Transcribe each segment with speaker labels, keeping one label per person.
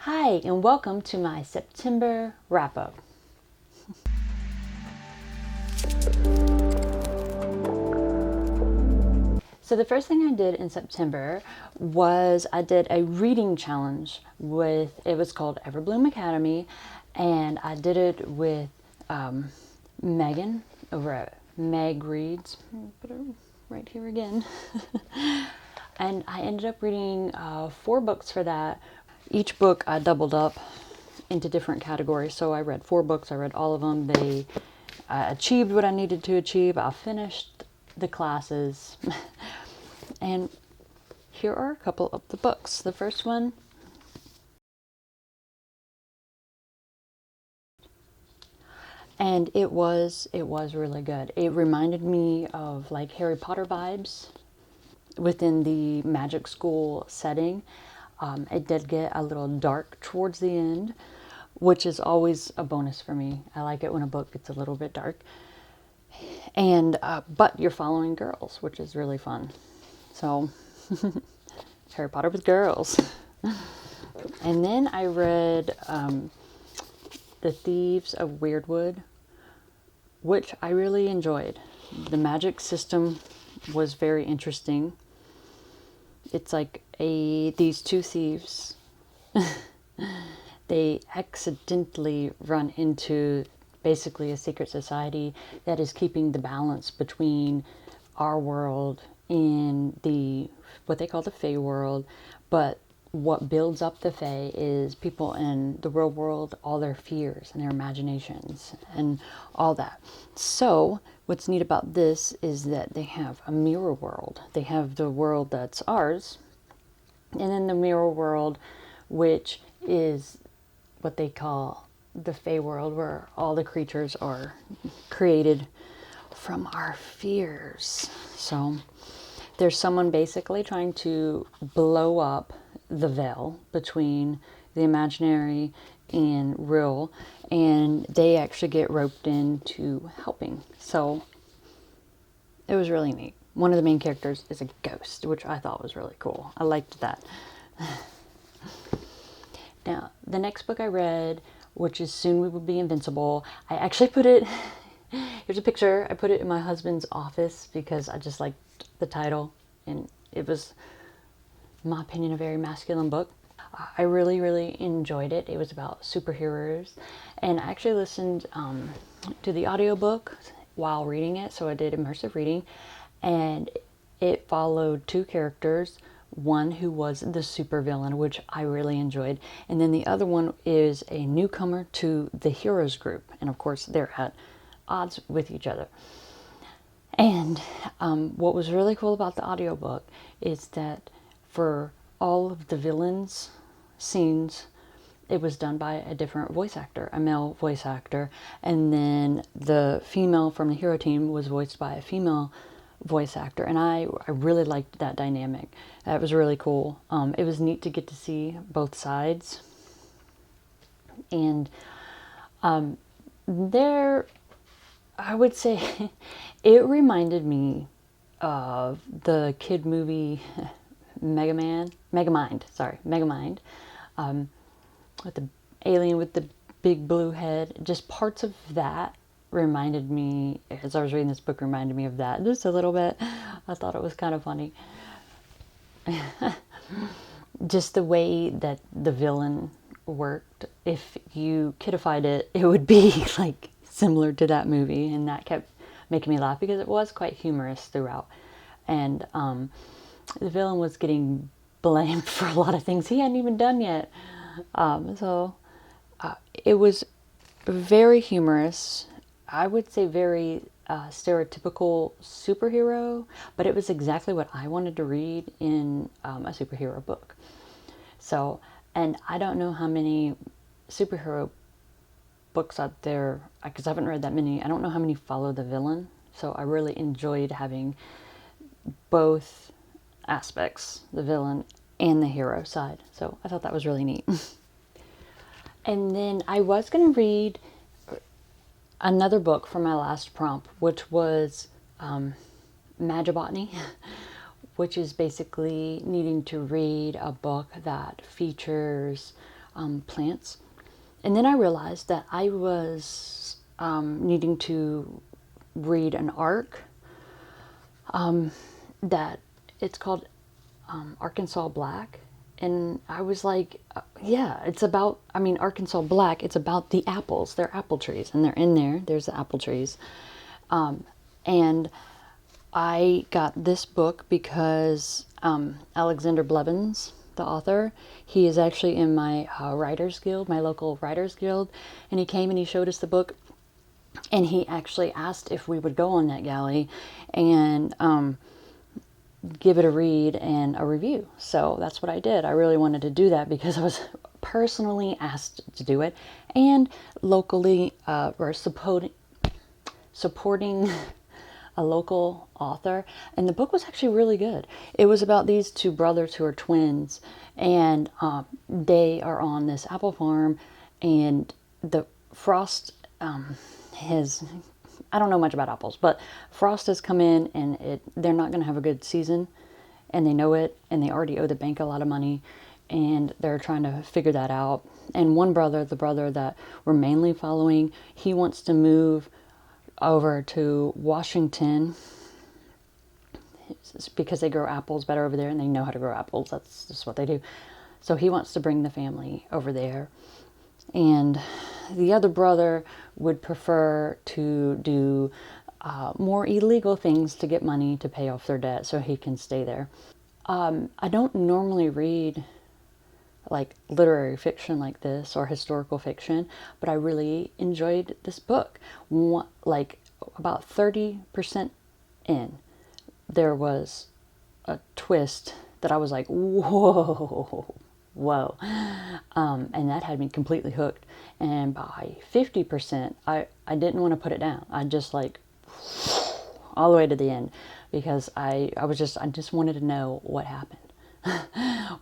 Speaker 1: Hi, and welcome to my September wrap-up. So the first thing I did in September was I did a reading challenge it was called Everbloom Academy, and I did it with Megan over at Meg Reads. Put it right here again. And I ended up reading 4 books for that. Each book I doubled up into different categories. So I read 4 books. I read all of them. I achieved what I needed to achieve. I finished the classes. And here are a couple of the books. The first one, and it was really good. It reminded me of like Harry Potter vibes within the magic school setting. It did get a little dark towards the end, which is always a bonus for me. I like it when a book gets a little bit dark. And but you're following girls, which is really fun. So Harry Potter with girls. And then I read The Thieves of Weirdwood, which I really enjoyed. The magic system was very interesting. It's like these 2 thieves, they accidentally run into basically a secret society that is keeping the balance between our world and what they call the Fae world. But what builds up the Fae is people in the real world, all their fears and their imaginations and all that. So what's neat about this is that they have a mirror world. They have the world that's ours, and then the mirror world, which is what they call the Fae world, where all the creatures are created from our fears. So there's someone basically trying to blow up the veil between the imaginary and real, and they actually get roped into helping. So it was really neat. One of the main characters is a ghost, which I thought was really cool. I liked that. Now, the next book I read, which is Soon We Will Be Invincible, I actually put it, here's a picture, I put it in my husband's office because I just liked the title, and it was, in my opinion, a very masculine book. I really, really enjoyed it. It was about superheroes, and I actually listened to the audiobook while reading it, so I did immersive reading, and it followed 2 characters. One who was the supervillain, which I really enjoyed, and then the other one is a newcomer to the heroes group, and of course they're at odds with each other. And what was really cool about the audiobook is that for all of the villains scenes, it was done by a different voice actor, a male voice actor, and then the female from the hero team was voiced by a female voice actor, and I really liked that dynamic. That was really cool. It was neat to get to see both sides, and I would say it reminded me of the kid movie Megamind, with the alien with the big blue head. Just parts of that reminded me, as I was reading this book, reminded me of that just a little bit. I thought it was kind of funny. Just the way that the villain worked. If you kidified it, it would be like similar to that movie, and that kept making me laugh because it was quite humorous throughout. And the villain was getting blamed for a lot of things he hadn't even done yet. So it was very humorous. I would say very stereotypical superhero, but it was exactly what I wanted to read in a superhero book. So, and I don't know how many superhero books out there, because I haven't read that many. I don't know how many follow the villain. So I really enjoyed having both aspects, the villain and the hero side. So I thought that was really neat. And then I was going to read another book for my last prompt, which was Magibotany, which is basically needing to read a book that features plants. And then I realized that I was needing to read an arc that it's called Arkansas Black. And I was like, yeah, it's about, Arkansas Black, it's about the apples. They're apple trees, and they're in there. There's the apple trees. And I got this book because Alexander Blevins, the author, he is actually in my Writers Guild, my local Writers Guild. And he came and he showed us the book. And he actually asked if we would go on NetGalley and give it a read and a review. So that's what I did. I really wanted to do that because I was personally asked to do it, and locally or supporting a local author. And the book was actually really good. It was about these two brothers who are twins, and they are on this apple farm, and the frost I don't know much about apples, but frost has come in, and they're not going to have a good season, and they know it, and they already owe the bank a lot of money, and they're trying to figure that out. And one brother, the brother that we're mainly following, he wants to move over to Washington because they grow apples better over there, and they know how to grow apples. That's just what they do. So he wants to bring the family over there. And the other brother would prefer to do more illegal things to get money to pay off their debt so he can stay there. I don't normally read like literary fiction like this or historical fiction, but I really enjoyed this book. Like about 30% in, there was a twist that I was like, whoa. And that had me completely hooked. And by 50%, I didn't want to put it down. I just like all the way to the end, because I just wanted to know what happened.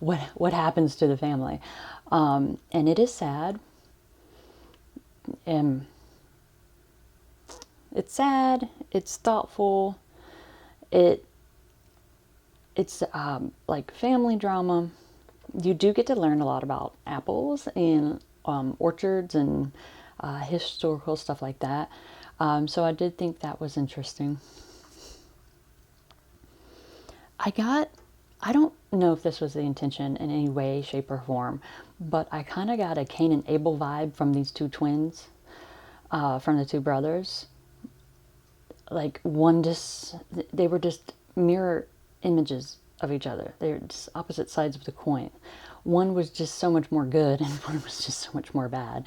Speaker 1: what happens to the family. And it is sad. It's sad, it's thoughtful, it's like family drama. You do get to learn a lot about apples and orchards and historical stuff like that. So I did think that was interesting. I don't know if this was the intention in any way, shape, or form, but I kind of got a Cain and Abel vibe from these two twins, from the two brothers. Like they were just mirror images of each other. They're just opposite sides of the coin. One was just so much more good, and one was just so much more bad.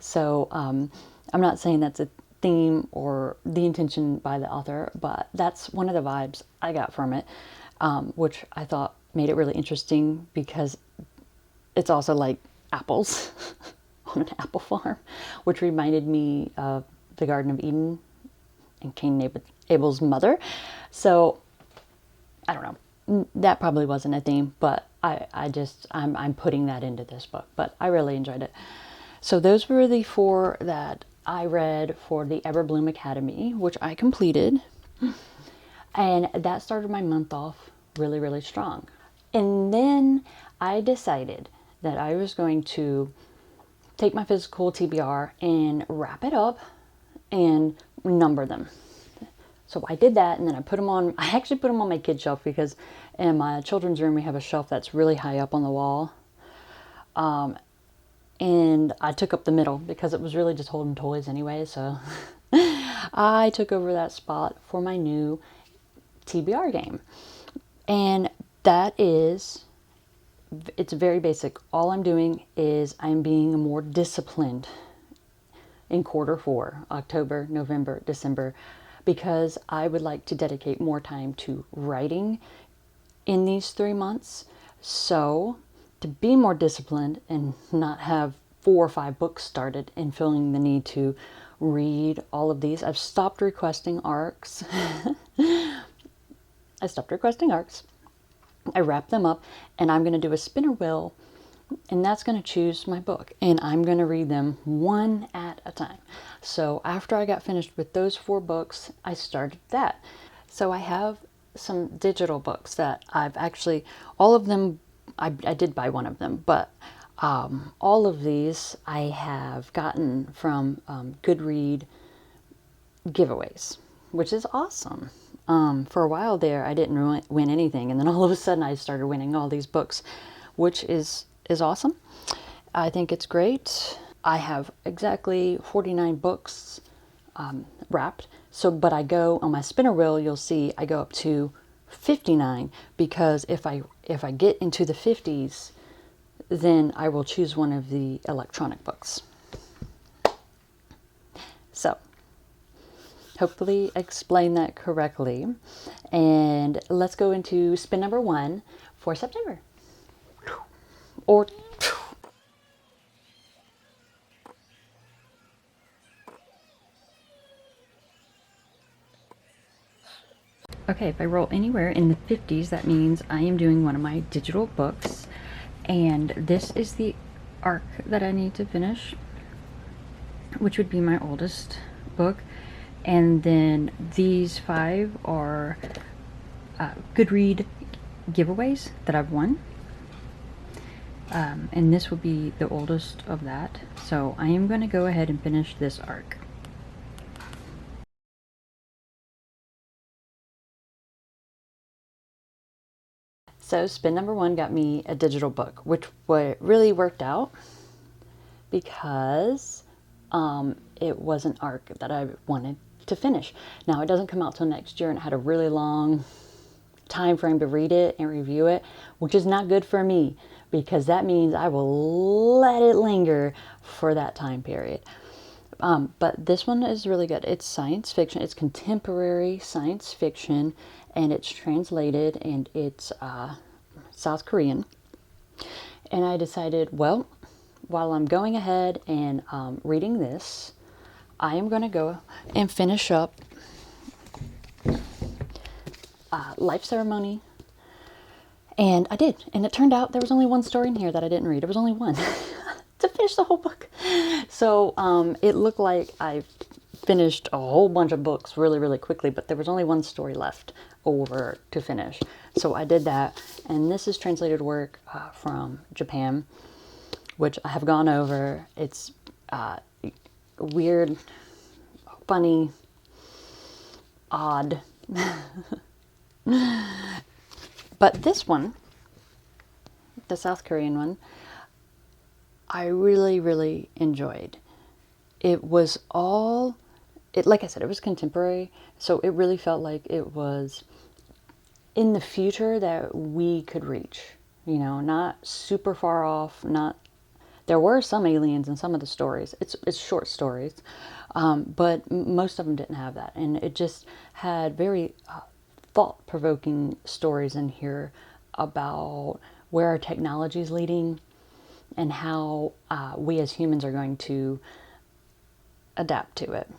Speaker 1: So I'm not saying that's a theme or the intention by the author, but that's one of the vibes I got from it, which I thought made it really interesting because it's also like apples on an apple farm, which reminded me of the Garden of Eden and Cain and Abel's mother. So I don't know. That probably wasn't a theme, but I'm putting that into this book. But I really enjoyed it. So those were the 4 that I read for the Everbloom Academy, which I completed. And that started my month off really, really strong. And then I decided that I was going to take my physical TBR and wrap it up and number them. So I did that, and then I actually put them on my kid shelf, because in my children's room we have a shelf that's really high up on the wall. And I took up the middle because it was really just holding toys anyway, so I took over that spot for my new TBR game. And it's very basic. All I'm doing is I'm being more disciplined in quarter 4, October, November, December, because I would like to dedicate more time to writing in these 3 months. So to be more disciplined and not have 4 or 5 books started and feeling the need to read all of these, I've stopped requesting arcs. I wrap them up, and I'm going to do a spinner wheel, and that's going to choose my book, and I'm going to read them one at a time. So after I got finished with those 4 books, I started that. So I have some digital books that I've actually, all of them, I did buy one of them, but All of these I have gotten from Goodread giveaways, which is awesome. For a while there, I didn't win anything, and then all of a sudden I started winning all these books, which is awesome. I think it's great. I have exactly 49 books wrapped. So, but I go on my spinner wheel, you'll see I go up to 59, because if I get into the 50s, then I will choose one of the electronic books. So, hopefully explain that correctly. And let's go into spin number 1 for September. Or okay, if I roll anywhere in the 50s, that means I am doing one of my digital books. And this is the arc that I need to finish, which would be my oldest book. And then these 5 are Goodread giveaways that I've won. And this will be the oldest of that. So I am going to go ahead and finish this arc. So spin number 1 got me a digital book, which really worked out because it was an arc that I wanted to finish. Now it doesn't come out till next year, and I had a really long time frame to read it and review it, which is not good for me because that means I will let it linger for that time period. But this one is really good. It's science fiction. It's contemporary science fiction, and it's translated, and it's South Korean. And I decided, well, while I'm going ahead and reading this, I am going to go and finish up Life Ceremony. And I did. And it turned out there was only one story in here that I didn't read. There was only one to finish the whole book. So it looked like I finished a whole bunch of books really, really quickly, but there was only one story left over to finish. So I did that. And this is translated work from Japan, which I have gone over. It's weird, funny, odd. But this one, the South Korean one, I really, really enjoyed. It was all, like I said, it was contemporary, so it really felt like it was in the future that we could reach. You know, not super far off, there were some aliens in some of the stories. It's short stories, but most of them didn't have that. And it just had very thought-provoking stories in here about where our technology is leading and how we as humans are going to adapt to it.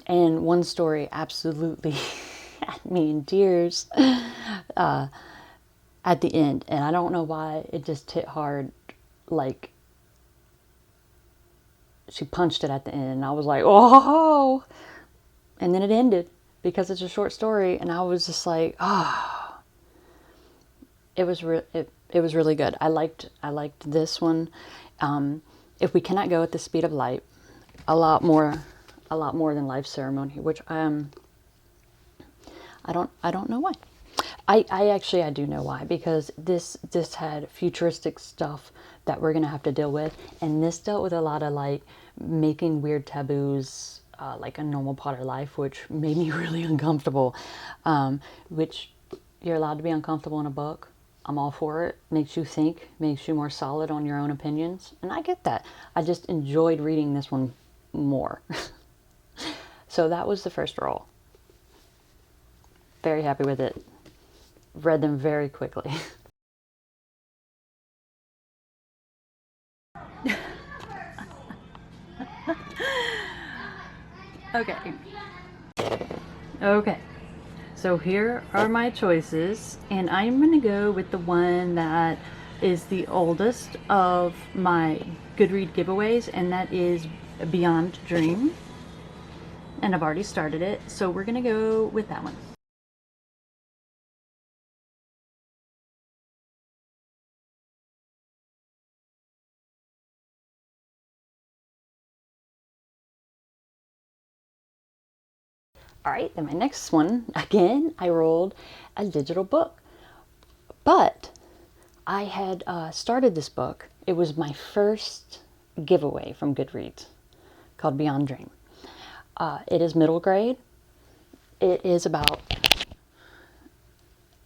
Speaker 1: And one story absolutely had me in tears at the end. And I don't know why, it just hit hard. Like, she punched it at the end, and I was like, oh! And then it ended because it's a short story, and I was just like, oh. It was really good. I liked this one. If we cannot go at the speed of light, a lot more than Life Ceremony, which I don't know why. I do know why, because this had futuristic stuff that we're gonna have to deal with, and this dealt with a lot of like making weird taboos like a normal part of life, which made me really uncomfortable. Which you're allowed to be uncomfortable in a book. I'm all for it. Makes you think, makes you more solid on your own opinions, and I get that. I just enjoyed reading this one more. So that was the first roll. Very happy with it. Read them very quickly. Okay. So here are my choices, and I'm going to go with the one that is the oldest of my Goodread giveaways, and that is Beyond Dream. And I've already started it, so we're going to go with that one. All right, then my next one, again, I rolled a digital book. But I had started this book. It was my first giveaway from Goodreads, called Beyond Dream. It is middle grade. It is about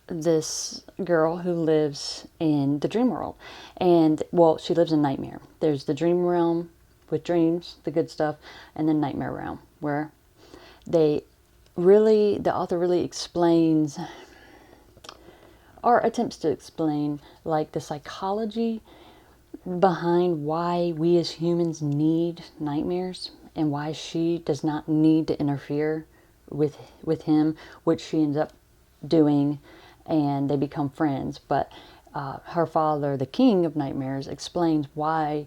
Speaker 1: this girl who lives in the dream world. And, well, she lives in nightmare. There's the dream realm with dreams, the good stuff, and then nightmare realm, where the author really explains, or attempts to explain, like the psychology behind why we as humans need nightmares, and why she does not need to interfere with him, which she ends up doing, and they become friends. But her father, the king of nightmares, explains why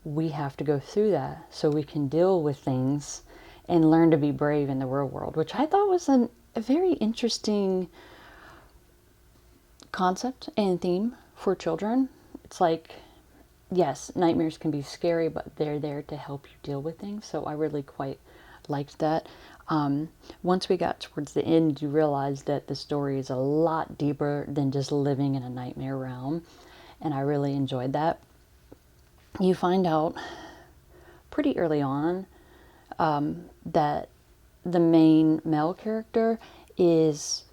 Speaker 1: we have to go through that so we can deal with things and learn to be brave in the real world, which I thought was a very interesting concept and theme for children. It's like, yes, nightmares can be scary, but they're there to help you deal with things. So I really quite liked that. Once we got towards the end, you realize that the story is a lot deeper than just living in a nightmare realm. And I really enjoyed that. You find out pretty early on that the main male character is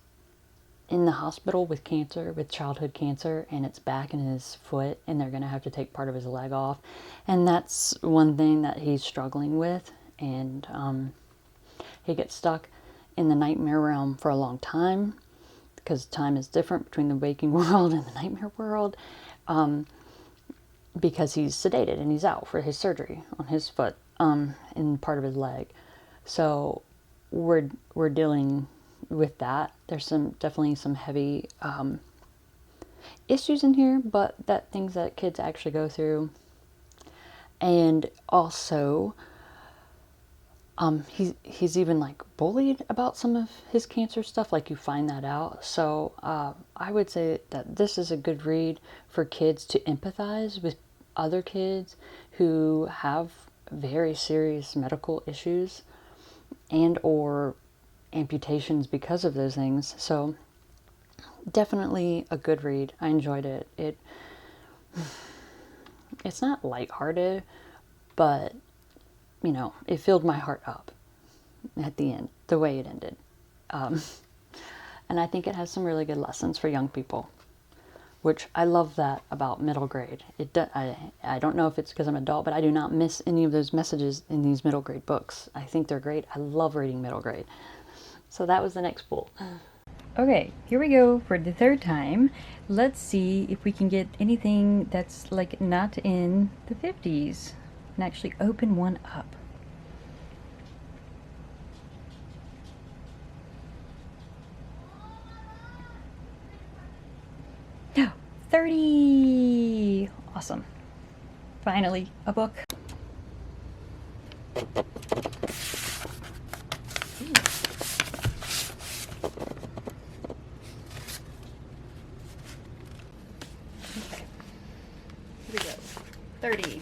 Speaker 1: in the hospital with cancer, with childhood cancer, and it's back in his foot, and they're going to have to take part of his leg off. And that's one thing that he's struggling with. And he gets stuck in the nightmare realm for a long time, because time is different between the waking world and the nightmare world, because he's sedated and he's out for his surgery on his foot, in part of his leg. So we're dealing with that. There's definitely some heavy issues in here, but that things that kids actually go through. And also, he's even like bullied about some of his cancer stuff. Like, you find that out. So I would say that this is a good read for kids to empathize with other kids who have very serious medical issues and or amputations because of those things. So definitely a good read. I enjoyed it. It's not lighthearted, but you know, it filled my heart up at the end, the way it ended. And I think it has some really good lessons for young people, which I love that about middle grade. I don't know if it's because I'm an adult, but I do not miss any of those messages in these middle grade books. I think they're great. I love reading middle grade. So that was the next pool. Okay, here we go for the third time. Let's see if we can get anything that's like not in the 50s and actually open one up. No, 30! Awesome. Finally, a book. Okay, here we go. 30.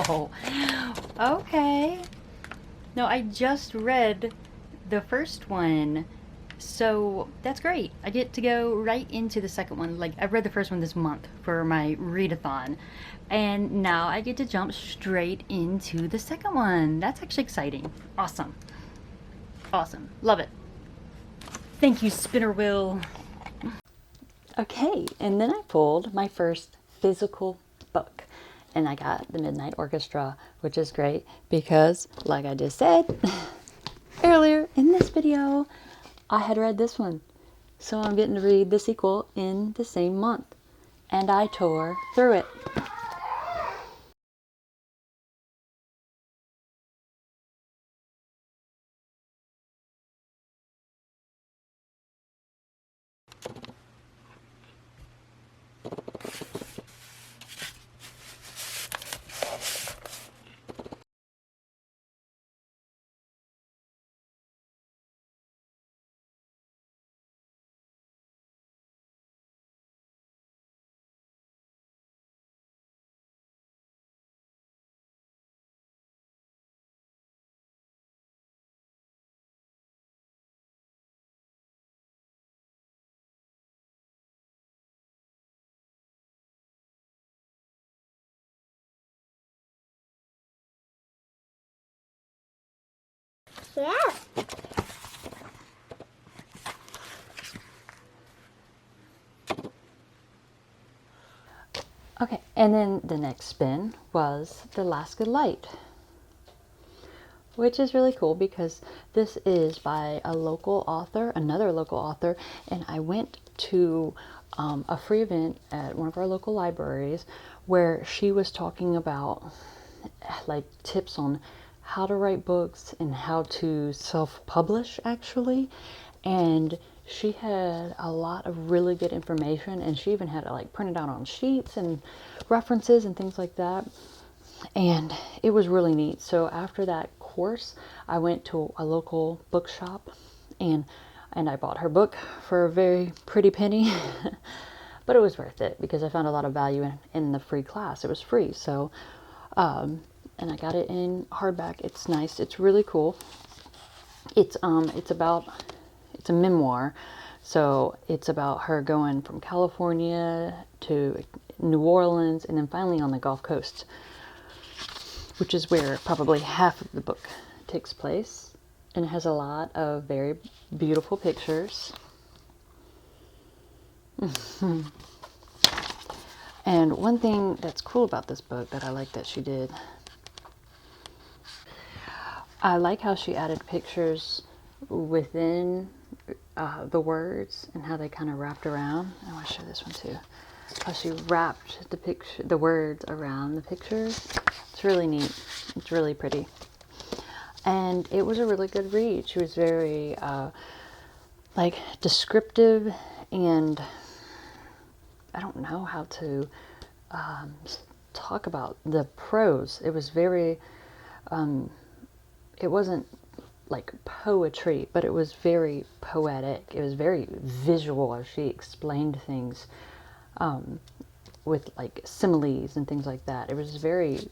Speaker 1: Oh, okay. No, I just read the first one, so that's great. I get to go right into the second one. Like, I've read the first one this month for my readathon, and now I get to jump straight into the second one. That's actually exciting. Awesome. Awesome. Love it. Thank you, spinner wheel. Okay, and then I pulled my first physical book. And I got the Midnight Orchestra, which is great because, like I just said earlier in this video, I had read this one. So I'm getting to read the sequel in the same month. And I tore through it.
Speaker 2: Yeah.
Speaker 1: Okay, and then the next spin was The Last Good Light, which is really cool because this is by a local author, another local author, and I went to a free event at one of our local libraries where she was talking about like tips on how to write books and how to self-publish actually, and she had a lot of really good information, and she even had it like printed out on sheets and references and things like that, and it was really neat. So after that course I went to a local bookshop and I bought her book for a very pretty penny but it was worth it because I found a lot of value in the free class. It was free, so and I got it in hardback. It's nice. It's really cool. It's a memoir, so it's about her going from California to New Orleans and then finally on the Gulf Coast, which is where probably half of the book takes place, and it has a lot of very beautiful pictures. And one thing that's cool about this book that I like that she did, I like how she added pictures within the words and how they kind of wrapped around. I want to show this one too. How she wrapped the words around the pictures. It's really neat. It's really pretty. And it was a really good read. She was very like descriptive, and I don't know how to talk about the prose. It was very it wasn't like poetry, but it was very poetic. It was very visual as she explained things with like similes and things like that. It was very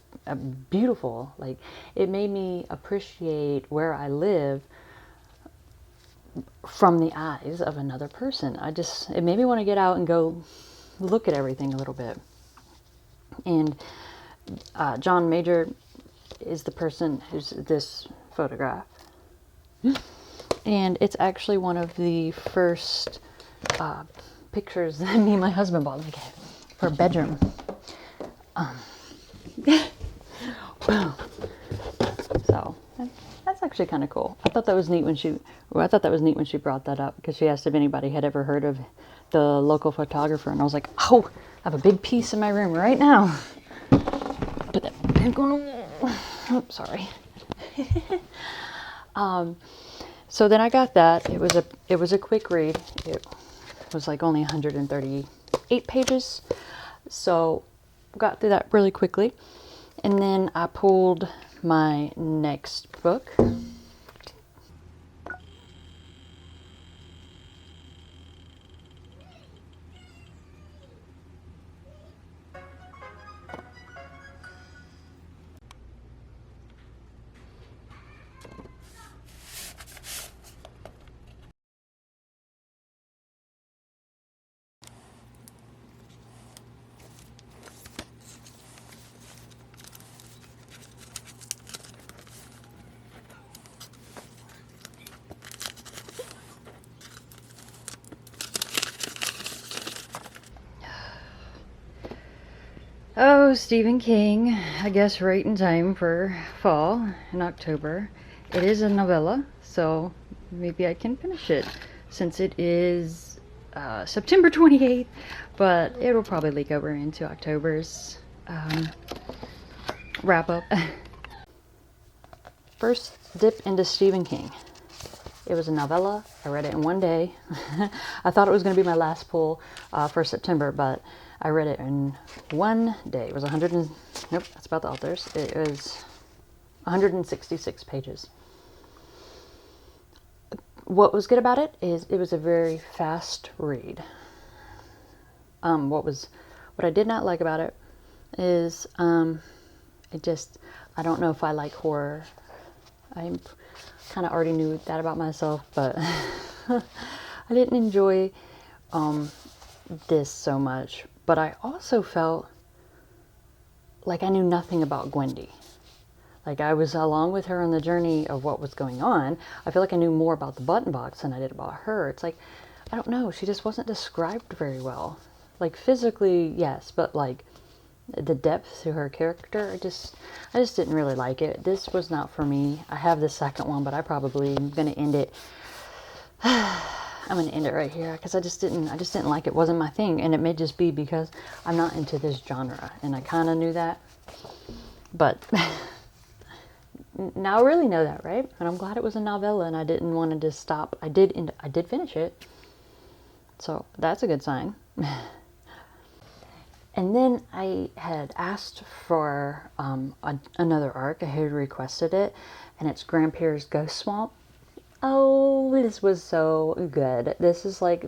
Speaker 1: beautiful. Like, it made me appreciate where I live from the eyes of another person. It made me want to get out and go look at everything a little bit. And John Major is the person who's this photograph. And it's actually one of the first pictures that me and my husband bought for a bedroom. So that's actually kind of cool. I thought that was neat when she brought that up, because she asked if anybody had ever heard of the local photographer, and I was like, oh, I have a big piece in my room right now. Put that back on the wall. Oh, sorry. So then I got that. It was a quick read. It was like only 138 pages. So got through that really quickly. And then I pulled my next book. Oh, Stephen King, I guess right in time for fall in October. It is a novella, so maybe I can finish it since it is September 28th, but it'll probably leak over into October's wrap up. First dip into Stephen King. It was a novella. I read it in one day. I thought it was going to be my last pull for September, but I read it in one day. It was nope, that's about the authors. It was 166 pages. What was good about it is it was a very fast read. What I did not like about it is I don't know if I like horror. I kind of already knew that about myself, but I didn't enjoy this so much. But I also felt like I knew nothing about Gwendy. Like, I was along with her on the journey of what was going on. I feel like I knew more about the button box than I did about her. It's like, I don't know, she just wasn't described very well. Like, physically, yes, but like the depth to her character, I just didn't really like it. This was not for me. I have the second one, but I probably am gonna end it. I'm gonna end it right here because I just didn't like it. Wasn't my thing, and it may just be because I'm not into this genre, and I kind of knew that, but now I really know that, right? And I'm glad it was a novella, and I didn't want to just stop. I did finish it, so that's a good sign. And then I had asked for another arc. I had requested it, and it's Grandpere's Ghost Swamp. Oh, this was so good. This is like,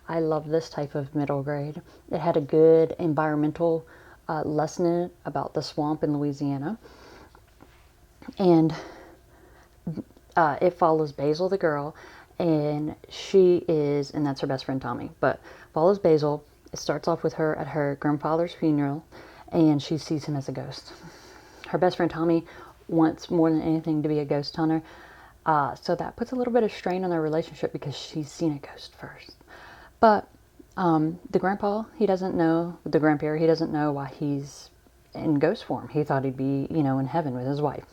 Speaker 1: I love this type of middle grade. It had a good environmental lesson in it about the swamp in Louisiana. And it follows Basil, the girl, and and that's her best friend Tommy, but follows Basil. It starts off with her at her grandfather's funeral, and she sees him as a ghost. Her best friend Tommy wants more than anything to be a ghost hunter, so that puts a little bit of strain on their relationship because she's seen a ghost first. But the grandpa, he doesn't know, the Grandpere, he doesn't know why he's in ghost form. He thought he'd be, in heaven with his wife.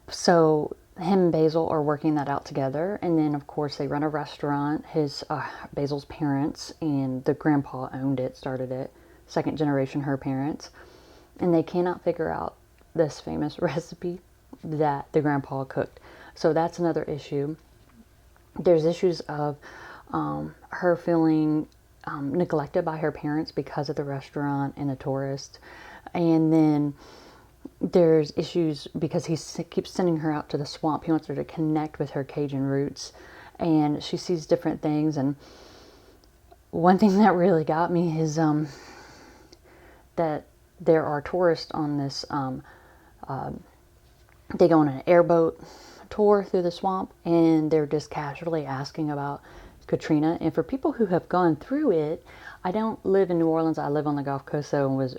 Speaker 1: So him and Basil are working that out together, and then of course they run a restaurant. Basil's parents and the grandpa owned it, started it, second generation her parents, and they cannot figure out this famous recipe that the grandpa cooked. So that's another issue. There's issues of her feeling neglected by her parents because of the restaurant and the tourist, and then there's issues because he keeps sending her out to the swamp. He wants her to connect with her Cajun roots, and she sees different things. And one thing that really got me is that there are tourists on this. They go on an airboat tour through the swamp, and they're just casually asking about Katrina. And for people who have gone through it, I don't live in New Orleans. I live on the Gulf Coast, though, and was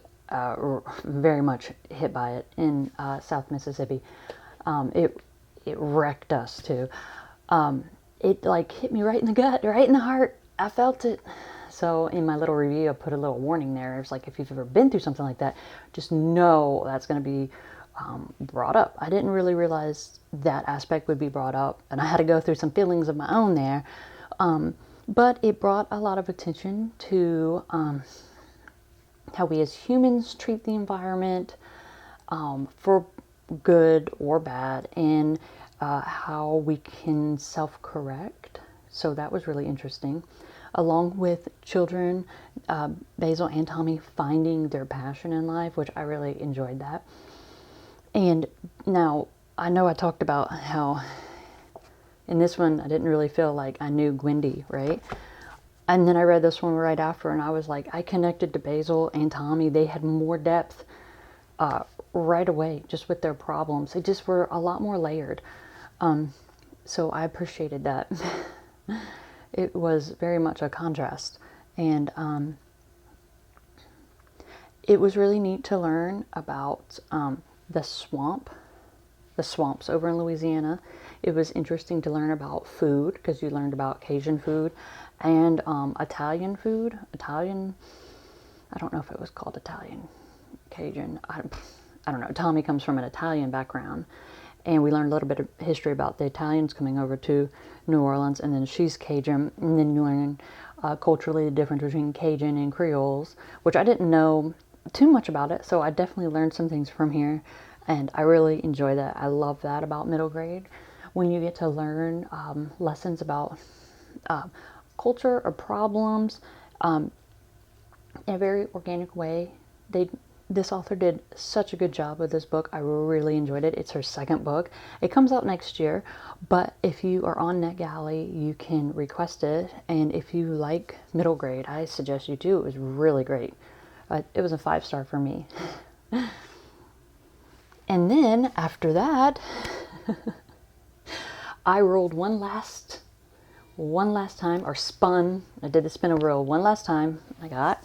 Speaker 1: very much hit by it in South Mississippi. It wrecked us too. It like hit me right in the gut, right in the heart. I felt it. So in my little review, I put a little warning there. It's like, if you've ever been through something like that, just know that's going to be brought up. I didn't really realize that aspect would be brought up, and I had to go through some feelings of my own there. But it brought a lot of attention to how we as humans treat the environment, for good or bad, and how we can self-correct. So that was really interesting. Along with children, Basil and Tommy finding their passion in life, which I really enjoyed that. And now, I know I talked about how in this one I didn't really feel like I knew Gwendy, right? And then I read this one right after, and I was like, I connected to Basil and Tommy. They had more depth right away, just with their problems. They just were a lot more layered. So I appreciated that. It was very much a contrast. And it was really neat to learn about the swamps over in Louisiana. It was interesting to learn about food, because you learned about Cajun food and Italian food. I don't know if it was called Italian, Cajun. I don't know. Tommy comes from an Italian background, and we learned a little bit of history about the Italians coming over to New Orleans, and then she's Cajun, and then you learn culturally the difference between Cajun and Creoles, which I didn't know too much about it, so I definitely learned some things from here, and I really enjoy that. I love that about middle grade, when you get to learn lessons about culture or problems in a very organic way. This author did such a good job with this book. I really enjoyed it. It's her second book. It comes out next year, but if you are on NetGalley, you can request it. And if you like middle grade, I suggest you do. It was really great. It was a 5-star for me. And then after that, I rolled one last time, or spun. I did the spin a roll one last time. I got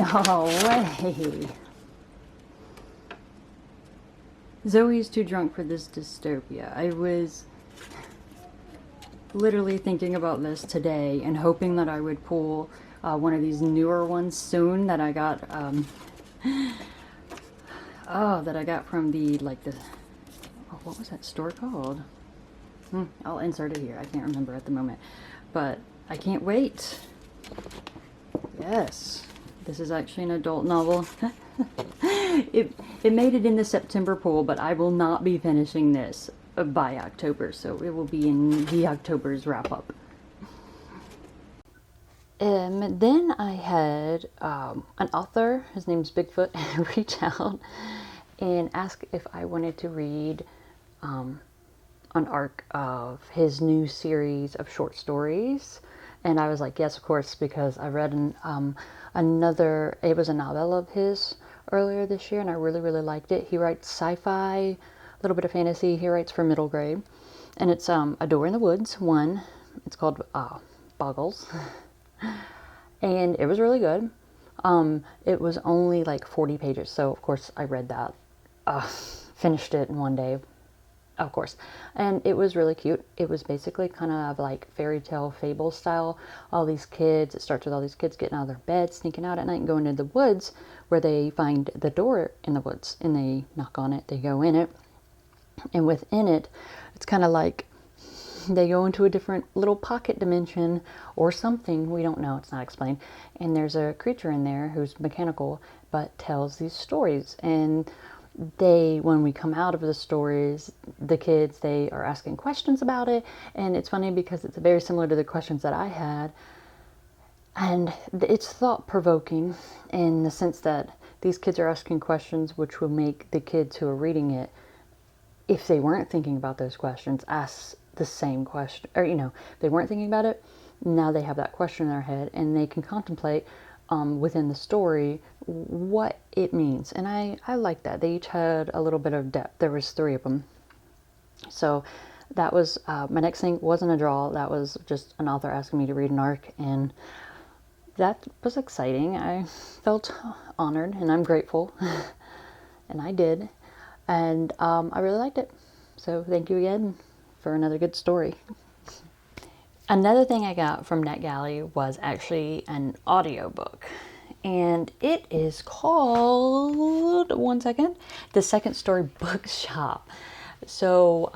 Speaker 1: No way. Zoe's too drunk for this dystopia. I was literally thinking about this today and hoping that I would pull one of these newer ones soon that I got, that I got from the, what was that store called? I'll insert it here. I can't remember at the moment, but I can't wait. Yes, this is actually an adult novel. It made it in the September pool, but I will not be finishing this by October, so it will be in the October's wrap up. Then I had an author, his name's Bigfoot, reach out and ask if I wanted to read an arc of his new series of short stories. And I was like, yes, of course, because I read it was a novella of his earlier this year, and I really, really liked it. He writes sci-fi, a little bit of fantasy. He writes for middle grade. And it's A Door in the Woods, one. It's called Boggles. And it was really good. It was only like 40 pages, so of course I read that. Finished it in one day, of course. And it was really cute. It was basically kind of like fairy tale fable style. It starts with all these kids getting out of their bed, sneaking out at night and going into the woods, where they find the door in the woods and they knock on it, they go in it. And within it, it's kind of like they go into a different little pocket dimension or something. We don't know. It's not explained. And there's a creature in there who's mechanical but tells these stories. And when we come out of the stories, the kids, they are asking questions about it. And it's funny because it's very similar to the questions that I had. And it's thought-provoking in the sense that these kids are asking questions which will make the kids who are reading it, if they weren't thinking about those questions, ask the same question. Or, if they weren't thinking about it, now they have that question in their head and they can contemplate within the story what it means. And I like that. They each had a little bit of depth. There was 3 of them. So that was, my next thing wasn't a draw. That was just an author asking me to read an arc, and that was exciting. I felt honored and I'm grateful. And I did. And I really liked it. So thank you again for another good story. Another thing I got from NetGalley was actually an audiobook. And it is called, one second, The Second Story Bookshop. So,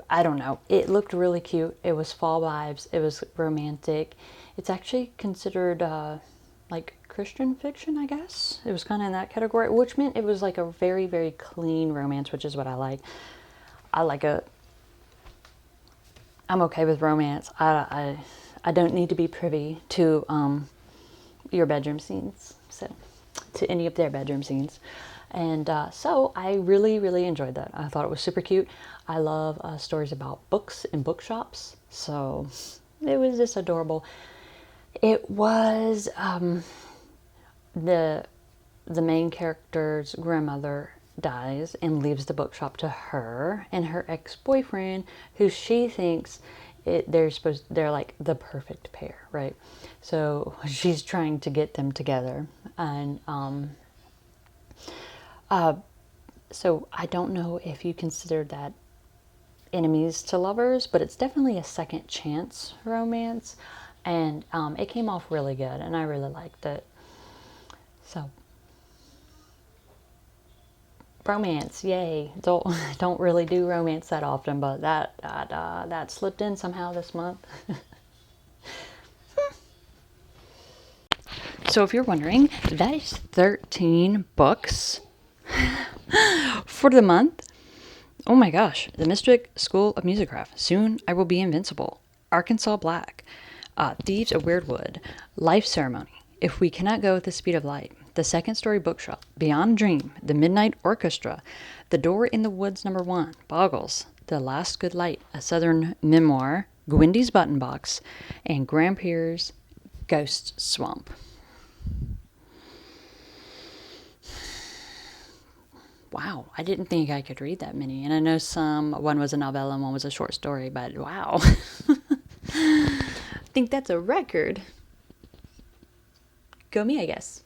Speaker 1: I don't know. It looked really cute. It was fall vibes. It was romantic. It's actually considered like Christian fiction, I guess. It was kind of in that category, which meant it was like a very, very clean romance, which is what I like. I'm okay with romance. I don't need to be privy to your bedroom scenes, so to any of their bedroom scenes. And so I really, really enjoyed that. I thought it was super cute. I love stories about books and bookshops, so it was just adorable. It was the main character's grandmother dies and leaves the bookshop to her and her ex-boyfriend, who she thinks they're like the perfect pair, right? So she's trying to get them together, and so I don't know if you consider that enemies to lovers, but it's definitely a second chance romance, and it came off really good, and I really liked it. So romance, yay! Don't really do romance that often, but that slipped in somehow this month. So if you're wondering, that is 13 books for the month. Oh my gosh. The Mystwick School of Musicraft. Soon I Will Be Invincible. Arkansas Black. Thieves of Weirdwood. Life Ceremony. If We Cannot Go at the Speed of Light. The Second Story Bookshop. Beyond Dream. The Midnight Orchestra. The Door in the Woods #1. Boggles. The Last Good Light. A Southern Memoir. Gwendy's Button Box. And Grandpere's Ghost Swamp. Wow, I didn't think I could read that many. And I know one was a novella and one was a short story, but wow. I think that's a record. go me, I guess.